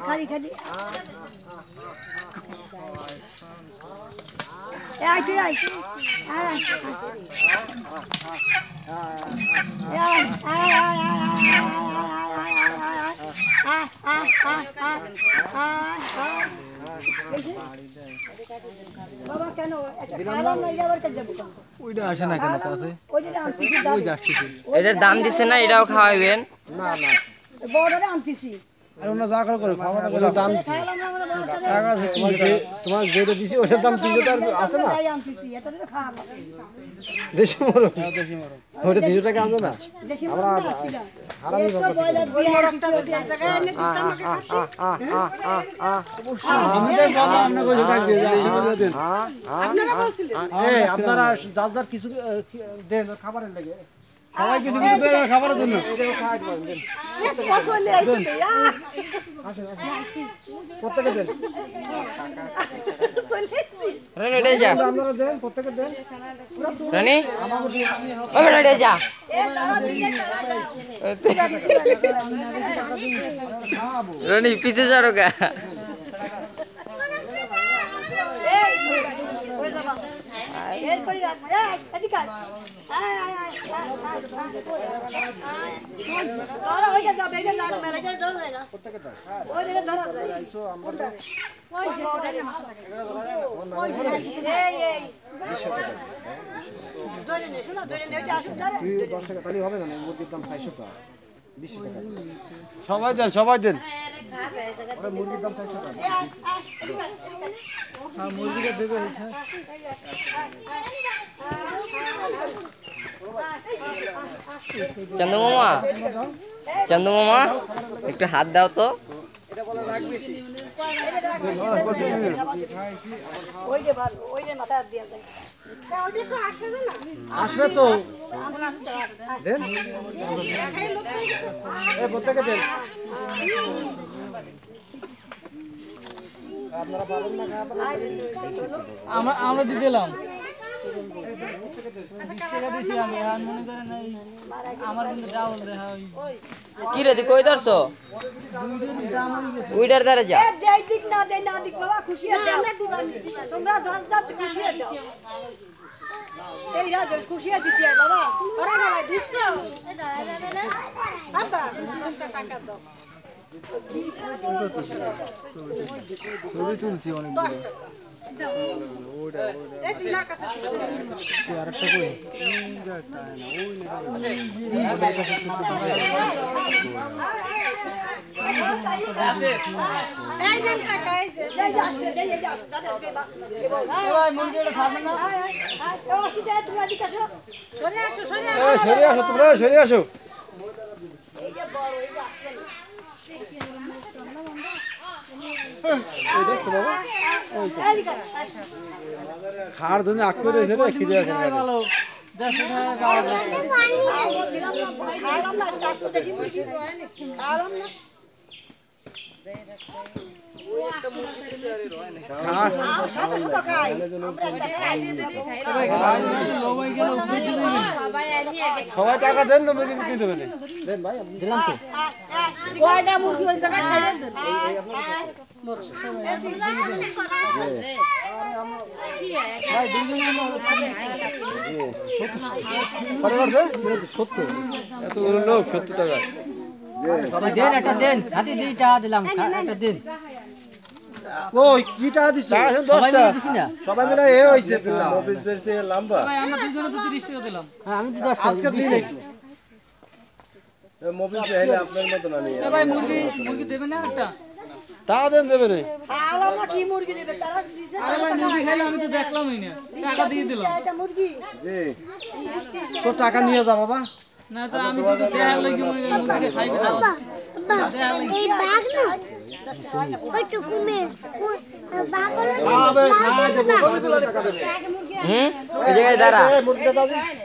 খালি খালি বাবা কেন ওইটা আসে না কেন কাছে এটার দাম দিছে না, এটাও খাওয়াইবেন না না বড়রে আনতেছি আর ওনা যা করে খাওয়া দাওয়া দাম টাকা তোমার যেটা দিছি ওটার দাম 300 টাকা আছে না দেশি মরণ ওটা 300 টাকা আছে না আমরা হারামি মরণটা যদি এক জায়গায় এনে দিতাম আমাকে খাচ্ছি আমাদের বাবা আমরা কই টাকা দিয়ে দেন আপনারা বলছিলেন এই আপনারা যার যার কিছু দেন খাবারের লাগে সবাই কিছু কিছু দেন খাবারের জন্য এটাও খাওয়া দিবেন দেন এক বছর নিয়ে আইছি আসেন প্রত্যেককে দেন রানী উঠে যা, আপনারা দেন প্রত্যেককে দেন রানী ও বেটা উঠে যা। রানী পিছে যাও গা। সবাই দেন সবাই দেন মুরগির দাম 400 টাকা মুরগিটা দেবে চন্দু মামা, চন্দু মামা একটু হাত দাও তো। আসবে তো দেন প্রত্যেকে দেন আপনারা পাবেন না আমরা দিয়ে দিলাম 20 টাকা দিয়েছি আমি, আর মনে করেন আমার কিন্তু ডাবল দেখা কি রে তুই কই ধরছো? উইডার দ্বারা যা। দেই দিক না দেই না দিক বাবা খুশি আছে তোমরা দশ দশ খুশি আছো এই রাজ খুশি আছে দিতে বাবা ওরা না দিছো বাবা 10 টাকা দাও ছবি তুলছি অনেকগুলো ওটা এই তিন কাছে আরেকটা কই আছে এই দেন টাকা এই দে যা তাদেরকে বাস ওই মুরগিটা সামনে না ও কি যায় তুমি এদিকে আসো সরে আসো তোমরা সরে আসো এই যে বড় এই যে আসছে খার ধরে আঁক করে রেখে রে খিদে আছে ভালো 10 টাকা গাওয়া যায়। খাইলাম না স্টার্ট করতে কি মুরগি খাইলাম না সাথে সাথে খাই সবাই টাকা দেন তো মুরগি বিক্রি দেবেন দেন ভাই দিলাম তো কয়টা মুরগি ওই জায়গায় খাইলেন ভাই দুজন এত লোক 70 টাকা দেন, একটা দেন, হাতে 2 টাকা দিলাম, একটা দেন। ওই কি টাকা দিছ 10 টাকা দিছি না সবাই মিলে এ হইছে দিলাম অফিসের চেয়ে লম্বা ভাই আমরা দুজনে তো 30 টাকা দিলাম। হ্যাঁ আমি তো 10 টাকা আজকে দিই নাই তো মোবিল চাইলে আপনার মত না নিয়ে ভাই মুরগি দেবেন না একটা? টাকা দেন দেবে রে খাইলাম না কি মুরগি দিবে তারা দিছে আরে ভাই মুরগি খাইলে আমি তো দেখলামই না, টাকা দিয়ে দিলাম। এটা মুরগি জি তো টাকা নিয়ে যা বাবা না তো আমি তো দেখার লাগি মুরগি খাইবে না। এই বাঘ না ওইটুকু মে বাঘ হলো আবে খাই দেবো টাকা দেবে ওই জায়গায় দাঁড়া। মুরগিটা দাও